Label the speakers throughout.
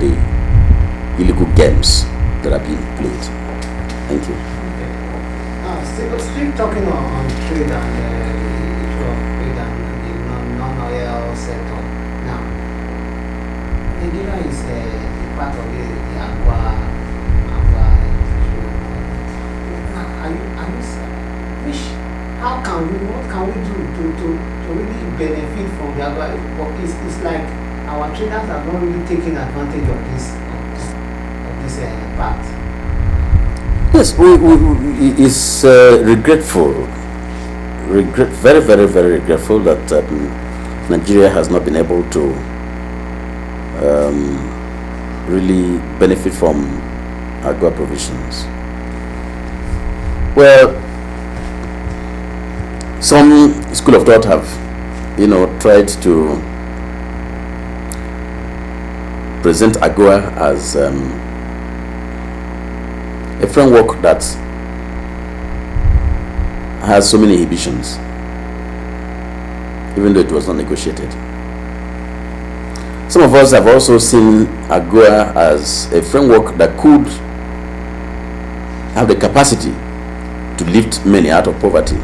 Speaker 1: the illegal games that are being played. Thank you.
Speaker 2: Still talking on trade and issue of trade and the non-oil sector. Now, Nigeria is a part of the agua issue. How can we? What can we do to really benefit from the agua? It's like our traders are not really taking advantage of this part.
Speaker 1: Yes, it's regretful. Very, very, very regretful that Nigeria has not been able to really benefit from agua provisions. Well, some school of thought have, tried to present agua as a framework that has so many inhibitions, even though it was not negotiated. Some of us have also seen AGOA as a framework that could have the capacity to lift many out of poverty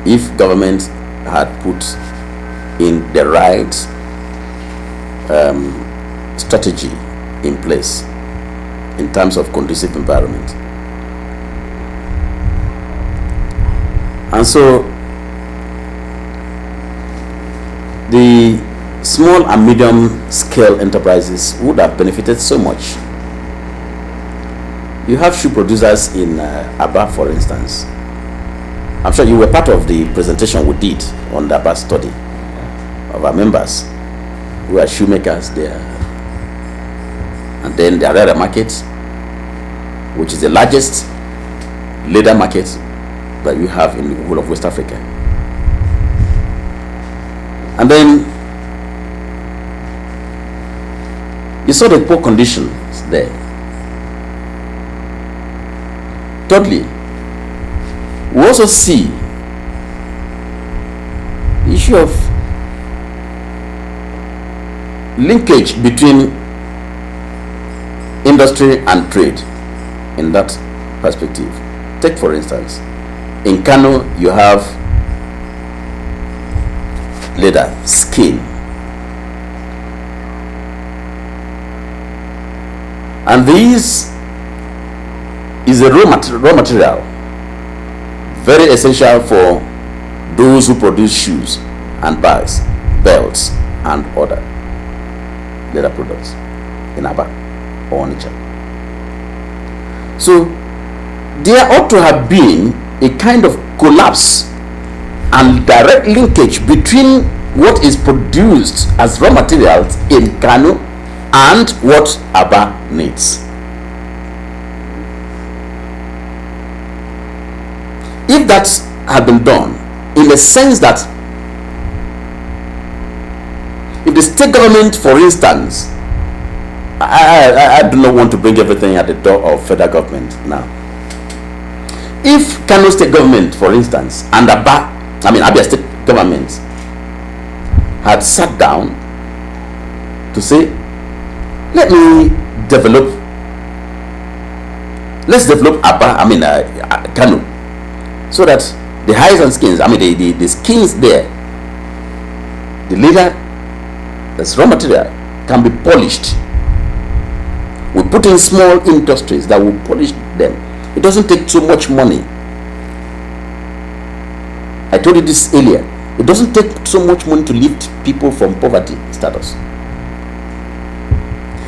Speaker 1: if government had put in the right strategy in place in terms of conducive environment. And so the small and medium scale enterprises would have benefited so much. You have shoe producers in Aba, for instance. I'm sure you were part of the presentation we did on the Aba study of our members who are shoemakers there. And then the Arara market, which is the largest leather market that we have in the whole of West Africa. And then you saw the poor conditions there. Thirdly, we also see the issue of linkage between industry and trade in that perspective. Take, for instance, in Kenu you have leather, skin, and this is a raw material very essential for those who produce shoes and bags, belts, and other leather products in Aba or Onitsha. So there ought to have been a kind of collapse and direct linkage between what is produced as raw materials in Kanu and what Aba needs. If that had been done, in the sense that if the state government, for instance, I do not want to bring everything at the door of federal government now. If Kano state government, for instance, and Abia state government had sat down to say, let's develop Kano, so that the hides and skins, the skins there, the leather, that's raw material, can be polished. We put in small industries that will polish them. It doesn't take so much money. I told you this earlier. It doesn't take so much money to lift people from poverty status.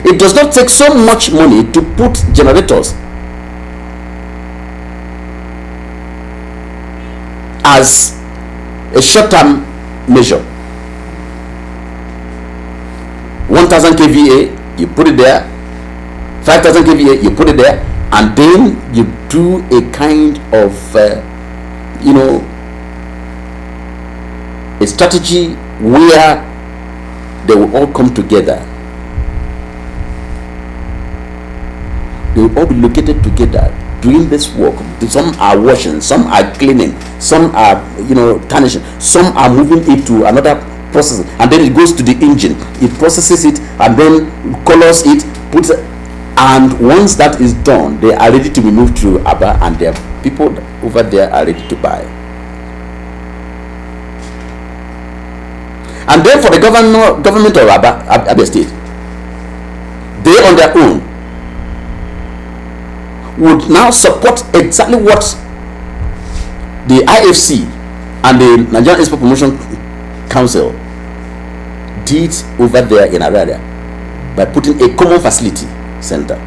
Speaker 1: It does not take so much money to put generators as a short-term measure. 1000 kVA, you put it there. 5000 kVA, you put it there, and then you do a kind of a strategy where they will all come together. They will all be located together doing this work. Some are washing, some are cleaning, some are tarnishing, some are moving it to another processing, and then it goes to the engine. It processes it and then colors it, puts it, and once that is done, they are ready to be moved to Aba, and their people over there are ready to buy. And then for the government of Abia State, they on their own would now support exactly what the IFC and the Nigerian Export Promotion Council did over there in Araria by putting a common facility center.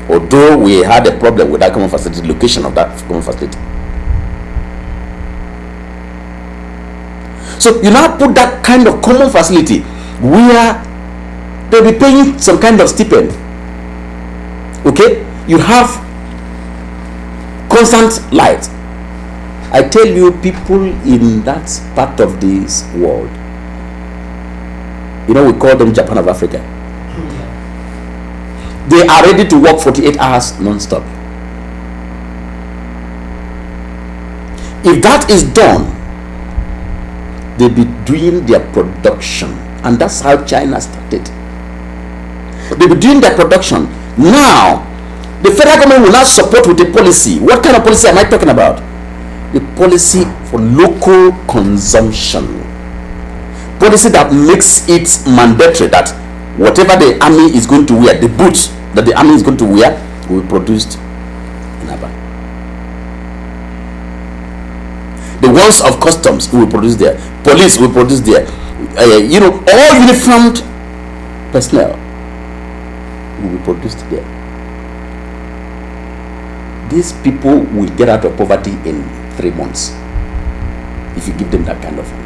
Speaker 1: Although we had a problem with that common facility, location of that common facility. So you now put that kind of common facility where they'll be paying some kind of stipend. Okay, you have constant light. I tell you, people in that part of this world, you know, we call them Japan of Africa. They are ready to work 48 hours non-stop. If that is done, they'll be doing their production, and that's how China started. They'll be doing their production. Now, the federal government will not support with a policy. What kind of policy am I talking about? The policy for local consumption. Policy that makes it mandatory that whatever the army is going to wear, the boots that the army is going to wear, will be produced in Aba. The ones of customs will produce there. Police will produce there. You know, all uniformed personnel will be produced there. These people will get out of poverty in 3 months if you give them that kind of money.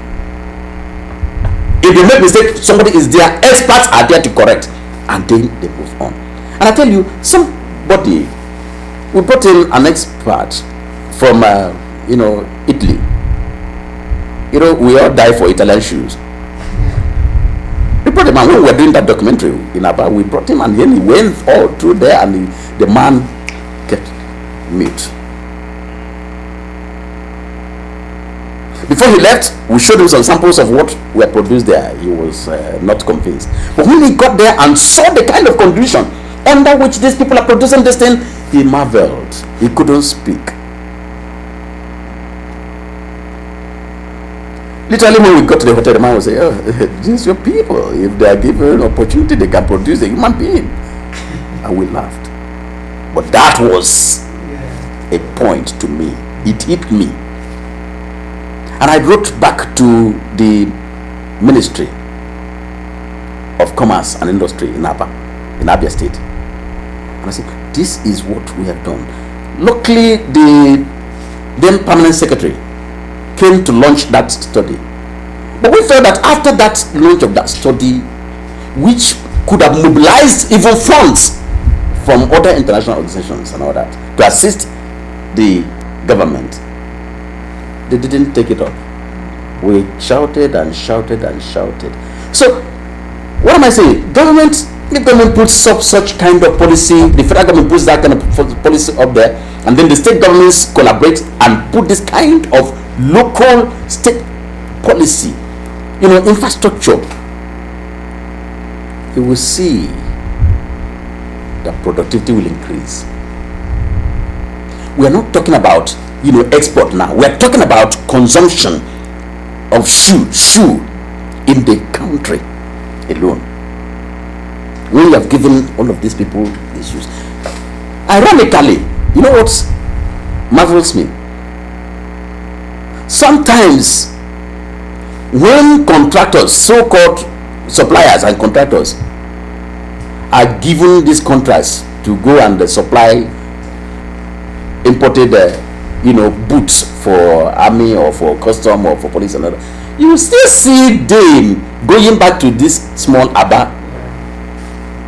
Speaker 1: If they make mistake, somebody is there, experts are there to correct, and then they move on. And I tell you, somebody, we brought in an expert from you know, Italy. You know, we all die for Italian shoes. We brought him, and when we were doing that documentary in Aba, we brought him, and then he went all through there, and the man kept mute. Before he left, we showed him some samples of what were produced there. He was not convinced. But when he got there and saw the kind of condition under which these people are producing this thing, he marveled. He couldn't speak. Literally, when we got to the hotel, the man would say, "Oh, these are your people. If they are given an opportunity, they can produce a human being." And we laughed. But that was a point to me. It hit me. And I wrote back to the Ministry of Commerce and Industry in Abia State. And I said, this is what we have done. Luckily, the then permanent secretary came to launch that study. But we felt that after that launch of that study, which could have mobilized even funds from other international organizations and all that to assist the government, they didn't take it up. We shouted and shouted and shouted. So, what am I saying? If government puts up such kind of policy, the federal government puts that kind of policy up there, and then the state governments collaborate and put this kind of local state policy, you know, infrastructure, you will see that productivity will increase. We are not talking about, you know, export now. We are talking about consumption of shoe in the country alone. When you have given all of these people these shoes, ironically, you know what marvels me? Sometimes when contractors, so-called suppliers and contractors, are given these contracts to go and supply imported you know, boots for army or for custom or for police and other, you will still see them going back to this small Aba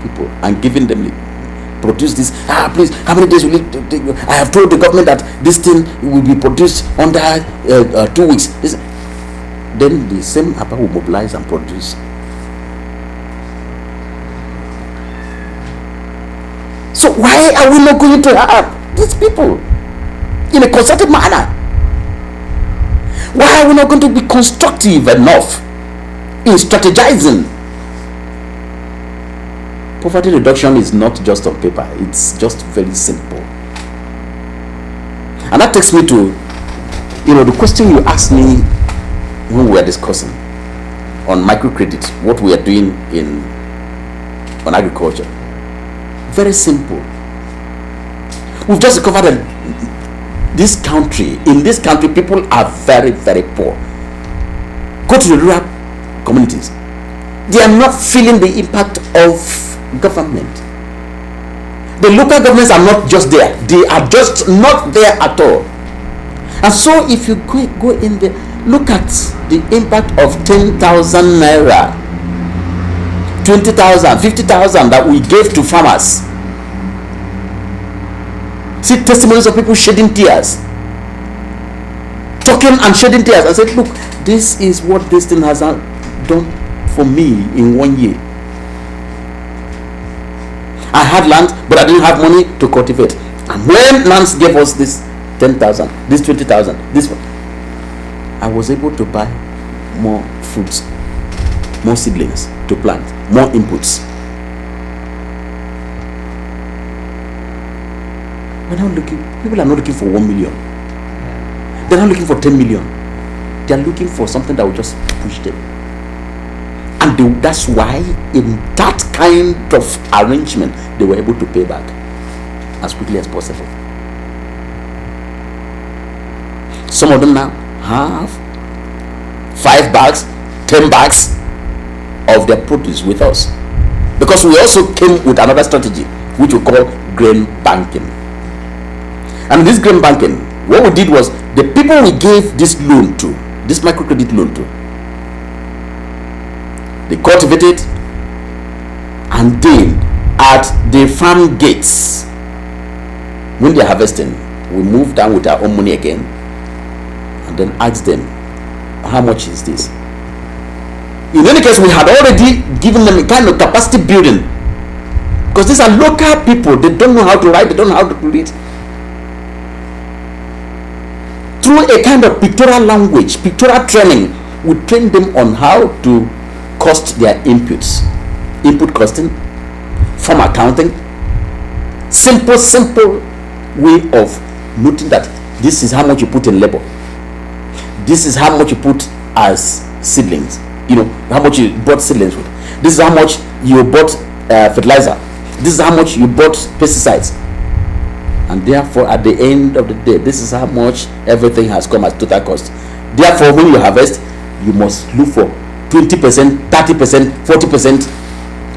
Speaker 1: people and giving them, produce this. Please, how many days will it take? I have told the government that this thing will be produced under 2 weeks. Then the same Aba will mobilize and produce. So why are we not going to have these people in a concerted manner? Why are we not going to be constructive enough in strategizing. Poverty reduction is not just on paper, it's just very simple. And that takes me to, the question you asked me when we were discussing on microcredit, what we are doing on agriculture. Very simple. We've just discovered that in this country, people are very, very poor. Go to the rural communities. They are not feeling the impact of government. The local governments are not just there. They are just not there at all. And so if you go in there, look at the impact of 10,000 naira, 20,000, 50,000 that we gave to farmers. See testimonies of people shedding tears, talking and shedding tears, and said, look, this is what this thing has done for me in 1 year. I had land, but I didn't have money to cultivate. And when Nance gave us this 10,000, this 20,000, this one, I was able to buy more fruits, more seedlings to plant, more inputs. People are not looking for 1 million. They're not looking for 10 million. They're looking for something that will just push them. And that's why in that kind of arrangement, they were able to pay back as quickly as possible. Some of them now have 5 bags, 10 bags of their produce with us, because we also came with another strategy which we call grain banking. And this grain banking, what we did was, the people we gave this loan to, this microcredit loan to, they cultivated, and then at the farm gates, when they're harvesting, we move down with our own money again and then ask them, how much is this? In any case, we had already given them a kind of capacity building, because these are local people. They don't know how to write, they don't know how to read. Through a kind of pictorial language, pictorial training, we train them on how to cost their inputs, input costing, farm accounting, simple way of noting that this is how much you put in labor, this is how much you put as seedlings, how much you bought seedlings with, this is how much you bought fertilizer, this is how much you bought pesticides, and therefore at the end of the day, this is how much everything has come as total cost. Therefore, when you harvest, you must look for 20%, 30%, 40%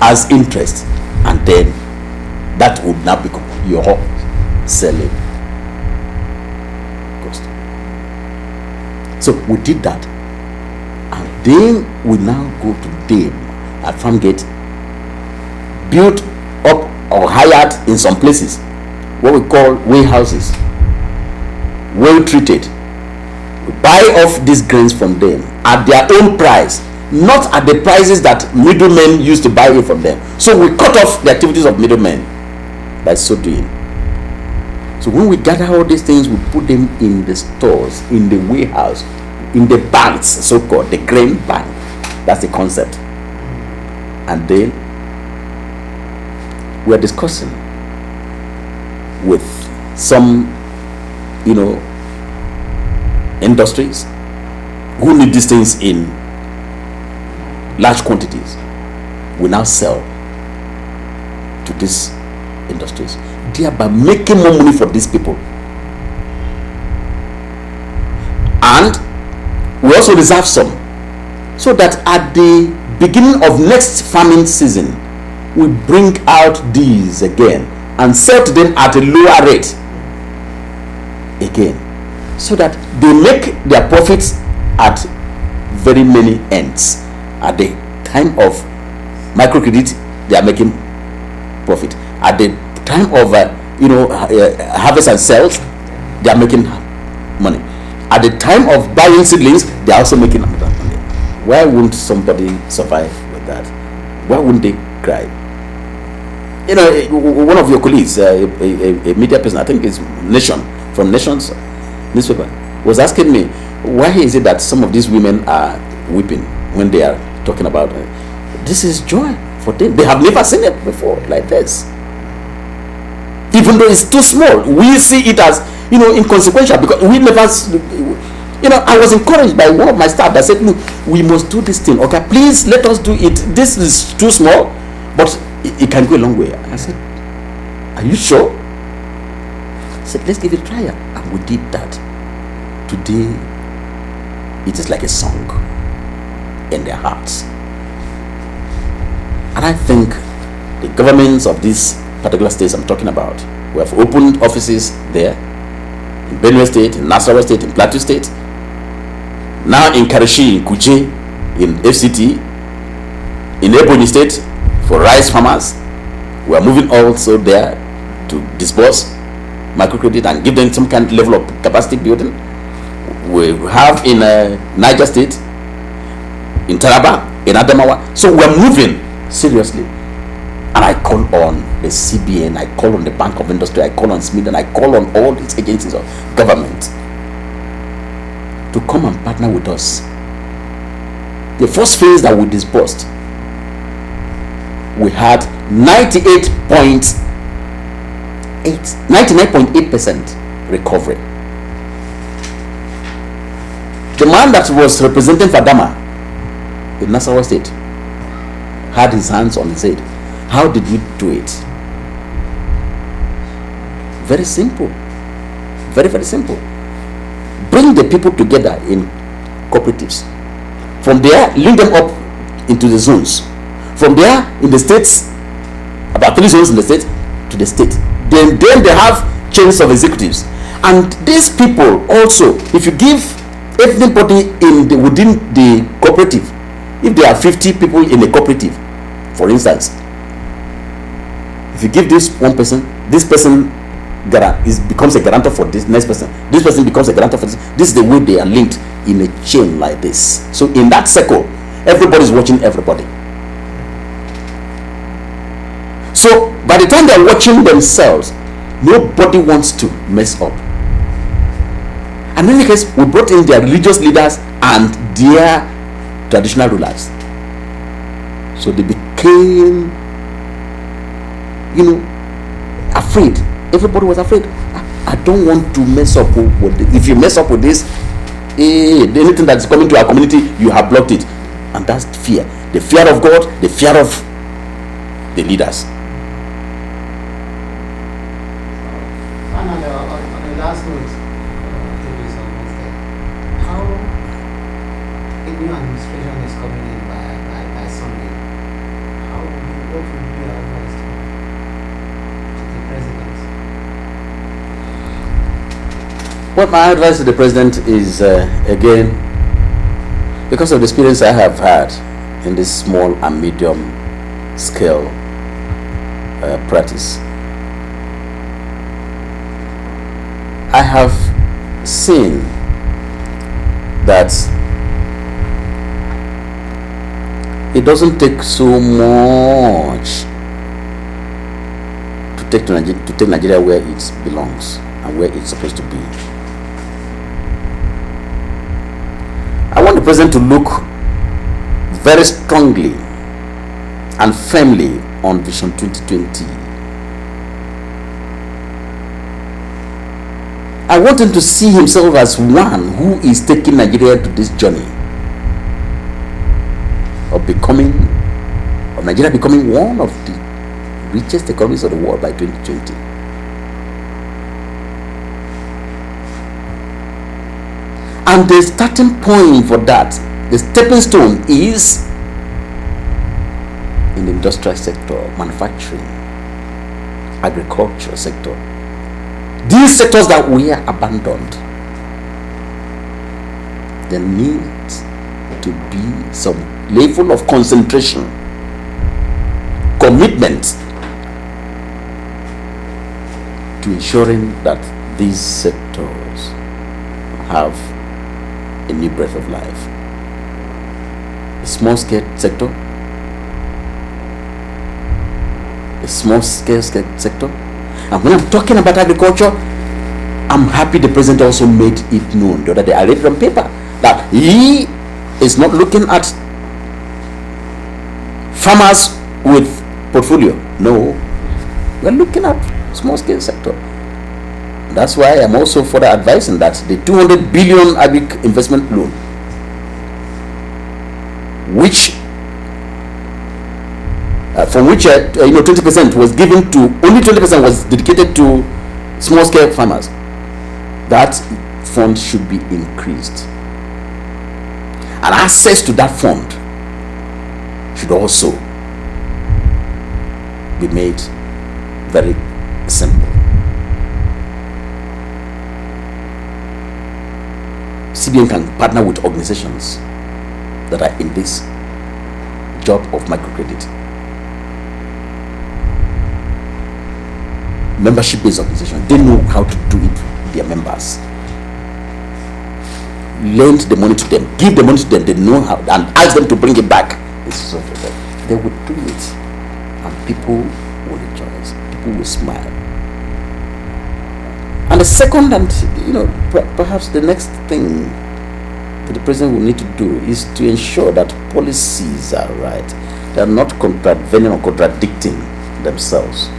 Speaker 1: as interest, and then that would now become your selling cost. So we did that, and then we now go to them at Farmgate, built up or hired in some places what we call warehouses, well treated. We buy off these grains from them at their own price, not at the prices that middlemen used to buy it from them. So we cut off the activities of middlemen by so doing. So when we gather all these things, we put them in the stores, in the warehouse, in the banks, so-called the grain bank. That's the concept. And then we are discussing with some, industries who need these things in large quantities. We now sell to these industries, thereby making more money for these people. And we also reserve some, so that at the beginning of next farming season, we bring out these again and sell to them at a lower rate again, so that they make their profits at very many ends. At the time of microcredit, they are making profit. At the time of harvest and sales, they are making money. At the time of buying seedlings, they are also making money. Why wouldn't somebody survive with that? Why wouldn't they cry? One of your colleagues, a media person, I think it's Nation, from Nation's newspaper, was asking me, why is it that some of these women are weeping when they are talking about. This is joy for them. They have never seen it before like this. Even though it's too small, we see it as, inconsequential, because we never, I was encouraged by one of my staff that said, look, we must do this thing. Okay, please let us do it. This is too small, but it can go a long way. I said, are you sure? I said, let's give it a try. And we did that. Today, it is like a song in their hearts. And I think the governments of these particular states I'm talking about, we have opened offices there, in Benue State, in Nasarawa State, in Plateau State, now in Karachi, in Kuje, in FCT, in Ebonyi State for rice farmers. We are moving also there to disburse microcredit and give them some kind of level of capacity building. We have in Niger State, in Taraba, in Adamawa. So we are moving seriously. And I call on the CBN, I call on the Bank of Industry, I call on SMID, and I call on all these agencies of government to come and partner with us. The first phase that we disbursed, we had 99.8% recovery. The man that was representing Fadama in Nasarawa State had his hands on his head. How did we do it? Very simple. Very, very simple. Bring the people together in cooperatives. From there, link them up into the zones. From there, in the states, about 3 zones in the state, to the state. Then they have chains of executives. And these people also, if you give everybody within the cooperative, if there are 50 people in a cooperative, for instance, if you give this one person, this person becomes a guarantor for this next person, this person becomes a guarantor for this. This is the way they are linked in a chain like this. So in that circle, everybody is watching everybody. So by the time they are watching themselves, nobody wants to mess up. And in any case, we brought in their religious leaders and their traditional rulers. So they became, afraid. Everybody was afraid. I don't want to mess up with this. If you mess up with this, anything that's coming to our community, you have blocked it. And that's fear. The fear of God, the fear of the leaders.
Speaker 2: On the last note, I think it's almost there. How a new administration is coming in by Sunday? What would be your advice to the president?
Speaker 1: Well, my advice to the president is, again, because of the experience I have had in this small and medium scale practice, I have seen that it doesn't take so much to take Nigeria where it belongs and where it's supposed to be. I want the president to look very strongly and firmly on Vision 2020. I want him to see himself as one who is taking Nigeria to this journey of Nigeria becoming one of the richest economies of the world by 2020. And the starting point for that, the stepping stone, is in the industrial sector, manufacturing, agriculture sector. These sectors that we are abandoned, there needs to be some level of concentration, commitment to ensuring that these sectors have a new breath of life. A small scale sector, and when I'm talking about agriculture, I'm happy the president also made it known the other day. I read it on paper that he is not looking at farmers with portfolio. No, we're looking at small scale sector. That's why I'm also further advising that the 200 billion agric investment loan, which from which 20% was given to, only 20% was dedicated to small scale farmers. That fund should be increased, and access to that fund should also be made very simple. CBN can partner with organizations that are in this job of microcredit. Membership-based organization, they know how to do it with their members. Lend the money to them, give the money to them, they know how, and ask them to bring it back. They would do it, and people will rejoice, people will smile. And the second, and perhaps the next thing that the president will need to do is to ensure that policies are right. They are not contravening or contradicting themselves.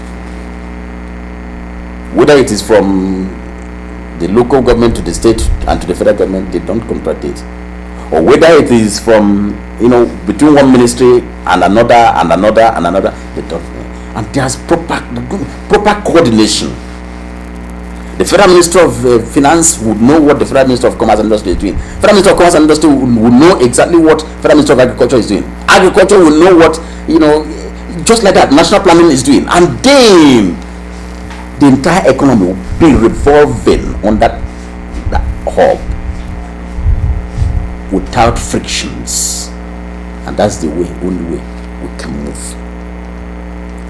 Speaker 1: Whether it is from the local government to the state and to the federal government, they don't contradict. Or whether it is from, between one ministry and another, they don't. And there's proper coordination. The Federal Minister of Finance would know what the Federal Minister of Commerce and Industry is doing. Federal Minister of Commerce and Industry would know exactly what Federal Minister of Agriculture is doing. Agriculture will know what, just like that, National Planning is doing. And then the entire economy will be revolving on that hub without frictions. And that's the only way we can move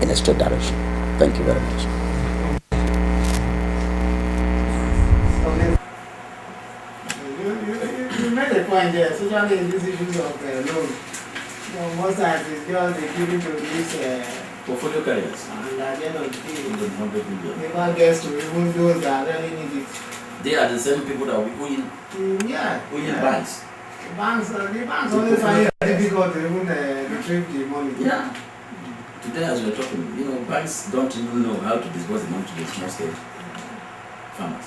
Speaker 1: in a straight direction. Thank you very much.
Speaker 2: You made a point there, especially in these issues of loan. Most times it's just they give it to these
Speaker 3: portfolio carriers.
Speaker 2: And at the end of the day, never gets to even those that really need it.
Speaker 3: They are the same people that we owing banks.
Speaker 2: The banks only find it difficult to even retrieve the money.
Speaker 3: Yeah. Today, as we're talking, banks don't even know how to disburse the money to the small scale farmers.